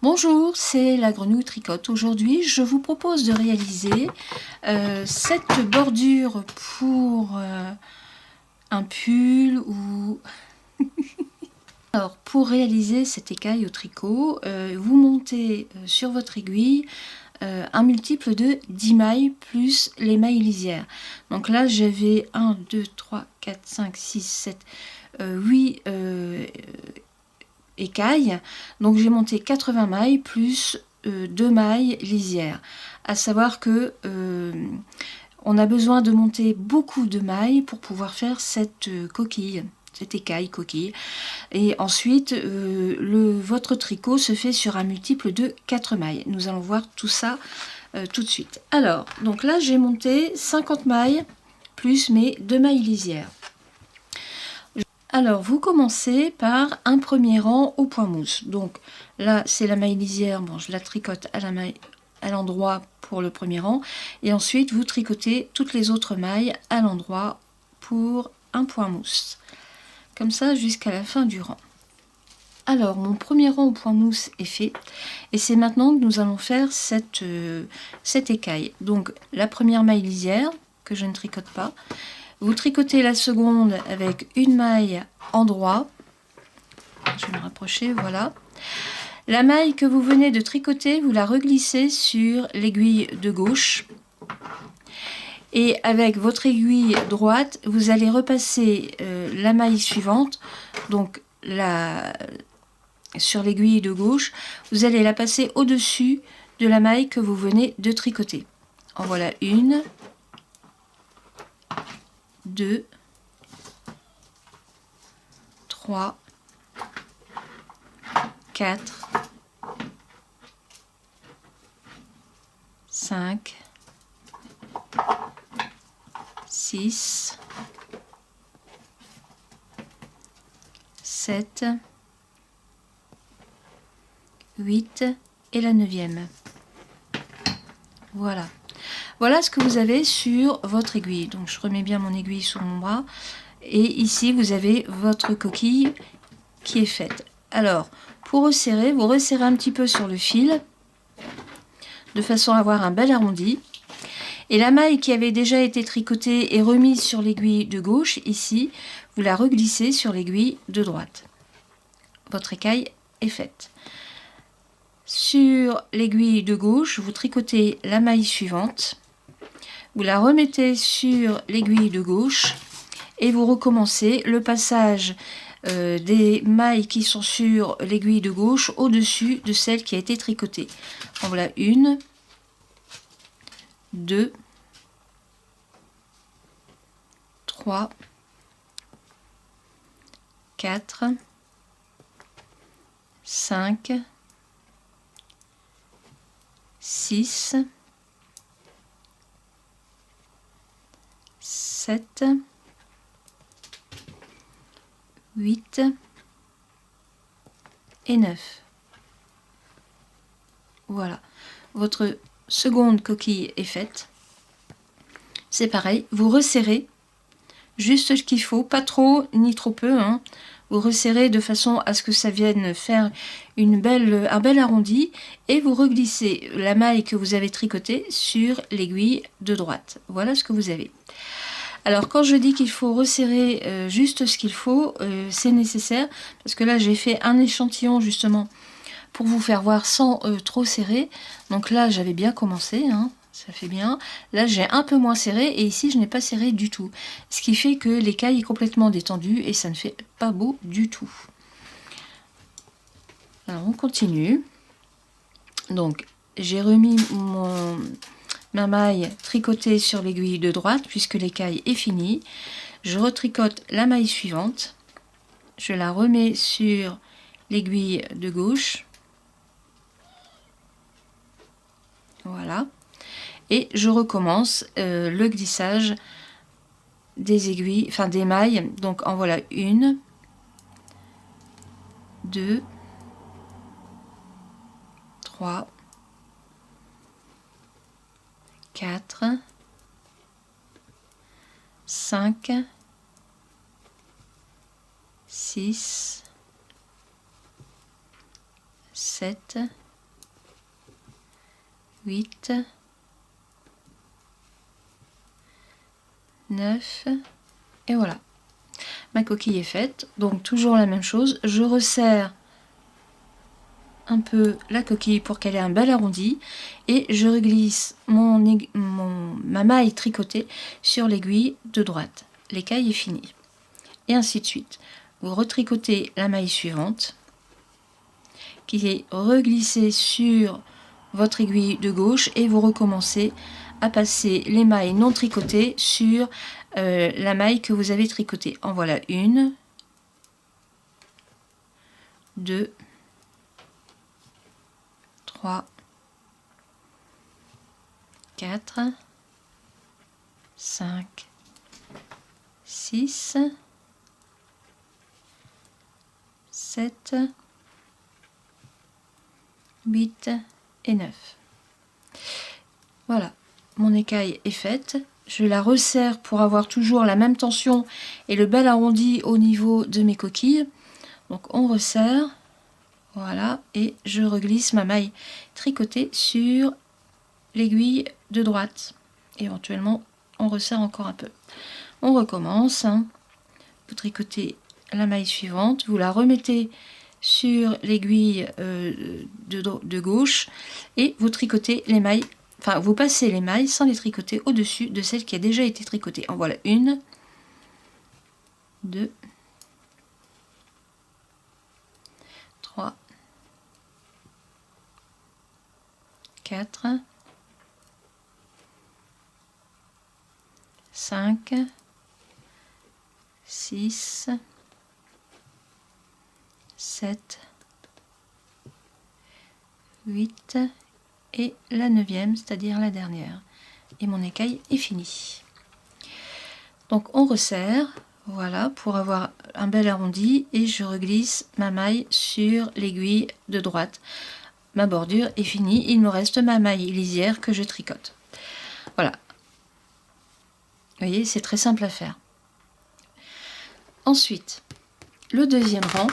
Bonjour, c'est la Grenouille Tricote. Aujourd'hui, je vous propose de réaliser cette bordure pour un pull ou... Alors, pour réaliser cette écaille au tricot, vous montez sur votre aiguille un multiple de 10 mailles plus les mailles lisières. Donc là, j'avais 1, 2, 3, 4, 5, 6, 7, 8 écailles. Donc j'ai monté 80 mailles plus 2 mailles lisières. À savoir que on a besoin de monter beaucoup de mailles pour pouvoir faire cette coquille, cette écaille coquille. Et ensuite, votre tricot se fait sur un multiple de 4 mailles. Nous allons voir tout ça tout de suite. Alors, donc là j'ai monté 50 mailles plus mes 2 mailles lisières. Alors, vous commencez par un premier rang au point mousse. Donc là, c'est la maille lisière. Bon, je la tricote à l'endroit pour le premier rang. Et ensuite, vous tricotez toutes les autres mailles à l'endroit pour un point mousse. Comme ça, jusqu'à la fin du rang. Alors, mon premier rang au point mousse est fait. Et c'est maintenant que nous allons faire cette écaille. Donc, la première maille lisière, que je ne tricote pas. Vous tricotez la seconde avec une maille endroit. Je vais me rapprocher, voilà. La maille que vous venez de tricoter, vous la reglissez sur l'aiguille de gauche. Et avec votre aiguille droite, vous allez repasser la maille suivante. Donc, sur l'aiguille de gauche, vous allez la passer au-dessus de la maille que vous venez de tricoter. En voilà une. 2, 3, 4, 5, 6, 7, 8 et la 9e. Voilà. Voilà ce que vous avez sur votre aiguille. Donc je remets bien mon aiguille sur mon bras. Et ici vous avez votre coquille qui est faite. Alors pour resserrer, vous resserrez un petit peu sur le fil de façon à avoir un bel arrondi. Et la maille qui avait déjà été tricotée et remise sur l'aiguille de gauche, ici, vous la reglissez sur l'aiguille de droite. Votre écaille est faite. Sur l'aiguille de gauche, vous tricotez la maille suivante. Vous la remettez sur l'aiguille de gauche et vous recommencez le passage des mailles qui sont sur l'aiguille de gauche au-dessus de celle qui a été tricotée. En voilà une, 2, 3, 4, 5, 6, 7, 8 et 9. Voilà, votre seconde coquille est faite. C'est pareil, vous resserrez juste ce qu'il faut, pas trop ni trop peu, hein. Vous resserrez de façon à ce que ça vienne faire un bel arrondi et vous reglissez la maille que vous avez tricotée sur l'aiguille de droite. Voilà ce que vous avez. Alors quand je dis qu'il faut resserrer juste ce qu'il faut, c'est nécessaire parce que là j'ai fait un échantillon justement pour vous faire voir sans trop serrer. Donc là j'avais bien commencé, hein, ça fait bien. Là j'ai un peu moins serré et ici je n'ai pas serré du tout. Ce qui fait que l'écaille est complètement détendue et ça ne fait pas beau du tout. Alors on continue. Donc j'ai remis ma maille tricotée sur l'aiguille de droite puisque l'écaille est finie. Je retricote la maille suivante. Je la remets sur l'aiguille de gauche. Voilà. Et je recommence le glissage des aiguilles, enfin des mailles. Donc en voilà une, 2, 3, 4, 5, 6, 7, 8, 9, et voilà. Ma coquille est faite, donc toujours la même chose. Je resserre un peu la coquille pour qu'elle ait un bel arrondi et je reglisse ma maille tricotée sur l'aiguille de droite. L'écaille est finie. Et ainsi de suite. Vous retricotez la maille suivante qui est reglissée sur votre aiguille de gauche et vous recommencez à passer les mailles non tricotées sur la maille que vous avez tricotée. En voilà une, 2, 3, 4, 5, 6, 7, 8 et 9. Voilà, mon écaille est faite. Je la resserre pour avoir toujours la même tension et le bel arrondi au niveau de mes coquilles. Donc on resserre, voilà, et je reglisse ma maille tricotée sur l'aiguille de droite. Éventuellement, on resserre encore un peu. On recommence, hein. Vous tricotez la maille suivante, vous la remettez sur l'aiguille de gauche et vous tricotez les mailles, enfin vous passez les mailles sans les tricoter au-dessus de celle qui a déjà été tricotée. En voilà une, 2, 3, 4, 5, 6, 7, 8 et la 9e, c'est-à-dire la dernière. Et mon écaille est finie. Donc on resserre, voilà, pour avoir un bel arrondi et je reglisse ma maille sur l'aiguille de droite. Ma bordure est finie, il me reste ma maille lisière que je tricote. Voilà. Vous voyez, c'est très simple à faire. Ensuite, le deuxième rang.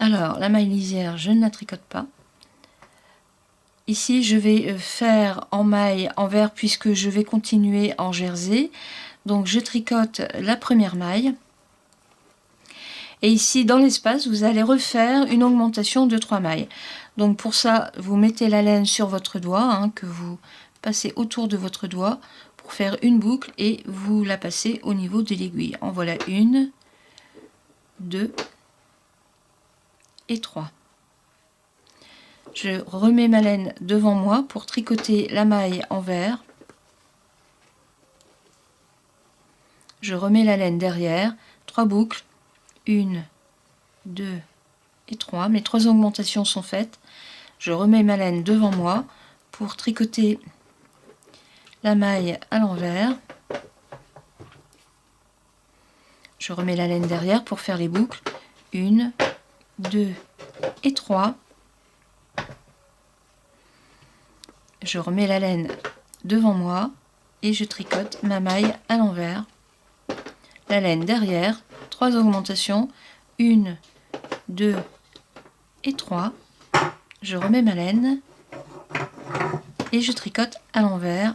Alors, la maille lisière, je ne la tricote pas. Ici, je vais faire en maille envers puisque je vais continuer en jersey. Donc, je tricote la première maille. Et ici, dans l'espace, vous allez refaire une augmentation de 3 mailles. Donc, pour ça, vous mettez la laine sur votre doigt, hein, que vous passez autour de votre doigt pour faire une boucle et vous la passez au niveau de l'aiguille. En voilà une, 2 et 3. Je remets ma laine devant moi pour tricoter la maille envers. Je remets la laine derrière, 3 boucles, 1, 2 et 3. Mes 3 augmentations sont faites. Je remets ma laine devant moi pour tricoter la maille à l'envers. Je remets la laine derrière pour faire les boucles, 1, 2 et 3. Je remets la laine devant moi et je tricote ma maille à l'envers. La laine derrière, 3 augmentations, 1, 2 et 3. Je remets ma laine et je tricote à l'envers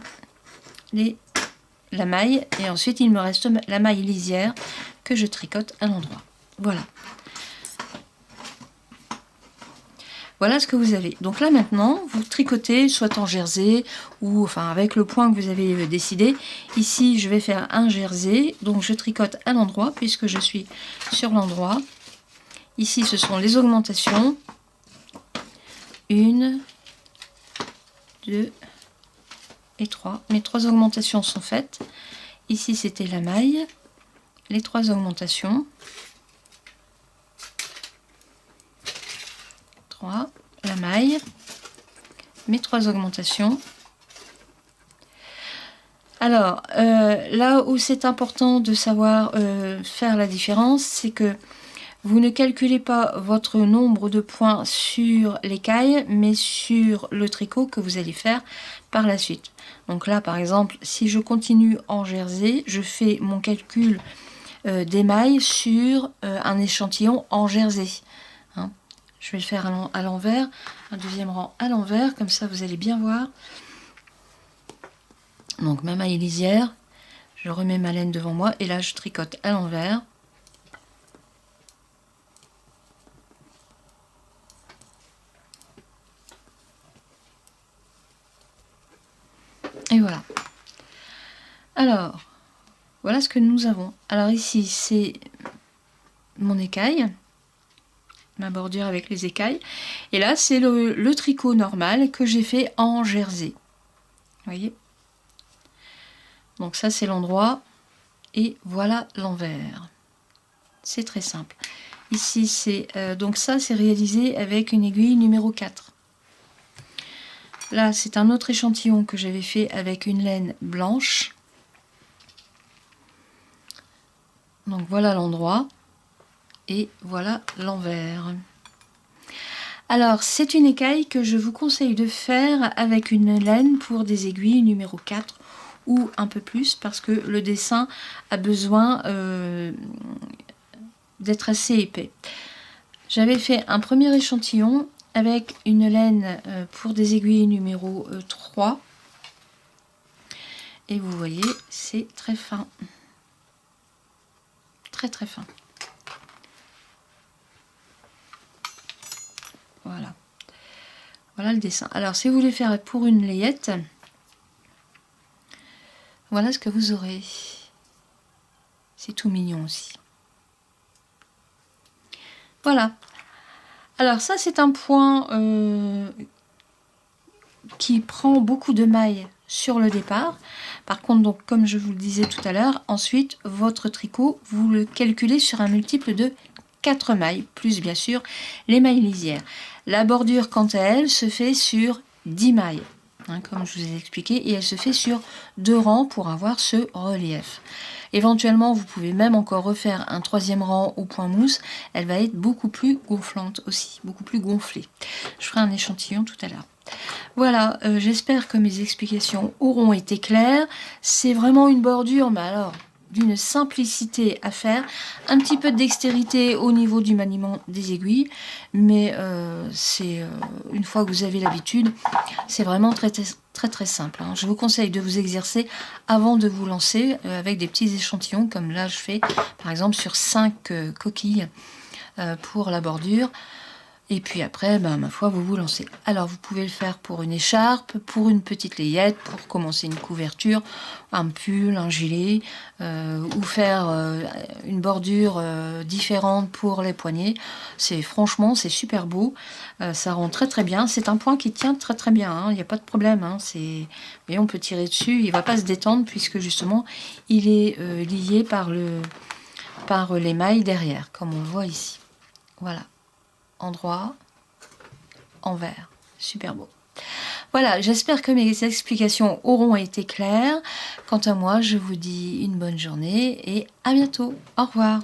la maille et ensuite il me reste la maille lisière que je tricote à l'endroit. Voilà. Voilà ce que vous avez. Donc là maintenant, vous tricotez soit en jersey ou enfin avec le point que vous avez décidé. Ici, je vais faire un jersey, donc je tricote à l'endroit puisque je suis sur l'endroit. Ici, ce sont les augmentations. 1, 2 et 3. Mes 3 augmentations sont faites. Ici, c'était la maille. Les 3 augmentations. 3, la maille, mes 3 augmentations. Alors, là où c'est important de savoir faire la différence, c'est que vous ne calculez pas votre nombre de points sur l'écaille, mais sur le tricot que vous allez faire par la suite. Donc là, par exemple, si je continue en jersey, je fais mon calcul des mailles sur un échantillon en jersey. Hein. Je vais le faire à l'envers, un deuxième rang à l'envers, comme ça vous allez bien voir. Donc ma maille lisière, je remets ma laine devant moi et là je tricote à l'envers. Et voilà. Alors, voilà ce que nous avons. Alors ici, c'est mon écaille, ma bordure avec les écailles. Et là, c'est le tricot normal que j'ai fait en jersey. Vous voyez? Donc ça, c'est l'endroit. Et voilà l'envers. C'est très simple. Ici, c'est donc ça, c'est réalisé avec une aiguille numéro 4. Là, c'est un autre échantillon que j'avais fait avec une laine blanche. Donc voilà l'endroit. Et voilà l'envers. Alors, c'est une écaille que je vous conseille de faire avec une laine pour des aiguilles numéro 4 ou un peu plus parce que le dessin a besoin d'être assez épais. J'avais fait un premier échantillon avec une laine pour des aiguilles numéro 3 et vous voyez, c'est très fin. Très très fin. Voilà. Voilà le dessin. Alors, si vous voulez faire pour une layette, voilà ce que vous aurez. C'est tout mignon aussi. Voilà. Alors, ça, c'est un point qui prend beaucoup de mailles sur le départ. Par contre, donc, comme je vous le disais tout à l'heure, ensuite, votre tricot, vous le calculez sur un multiple de 4 mailles, plus bien sûr les mailles lisières. La bordure, quant à elle, se fait sur 10 mailles, hein, comme je vous ai expliqué, et elle se fait sur 2 rangs pour avoir ce relief. Éventuellement, vous pouvez même encore refaire un 3e rang au point mousse, elle va être beaucoup plus gonflante aussi, beaucoup plus gonflée. Je ferai un échantillon tout à l'heure. Voilà, j'espère que mes explications auront été claires. C'est vraiment une bordure, mais alors d'une simplicité à faire, un petit peu de dextérité au niveau du maniement des aiguilles, mais c'est une fois que vous avez l'habitude, c'est vraiment très très très simple. Hein. Je vous conseille de vous exercer avant de vous lancer avec des petits échantillons, comme là je fais par exemple sur 5 coquilles pour la bordure. Et puis après, ben, ma foi, vous vous lancez. Alors, vous pouvez le faire pour une écharpe, pour une petite layette, pour commencer une couverture, un pull, un gilet, ou faire une bordure différente pour les poignets. Franchement, c'est super beau. Ça rend très très bien. C'est un point qui tient très très bien. Hein. Il n'y a pas de problème. Hein. Vous voyez, on peut tirer dessus. Il ne va pas se détendre puisque justement, il est lié par les mailles derrière, comme on le voit ici. Voilà. Endroit, envers. Super beau. Voilà, j'espère que mes explications auront été claires. Quant à moi, je vous dis une bonne journée et à bientôt. Au revoir.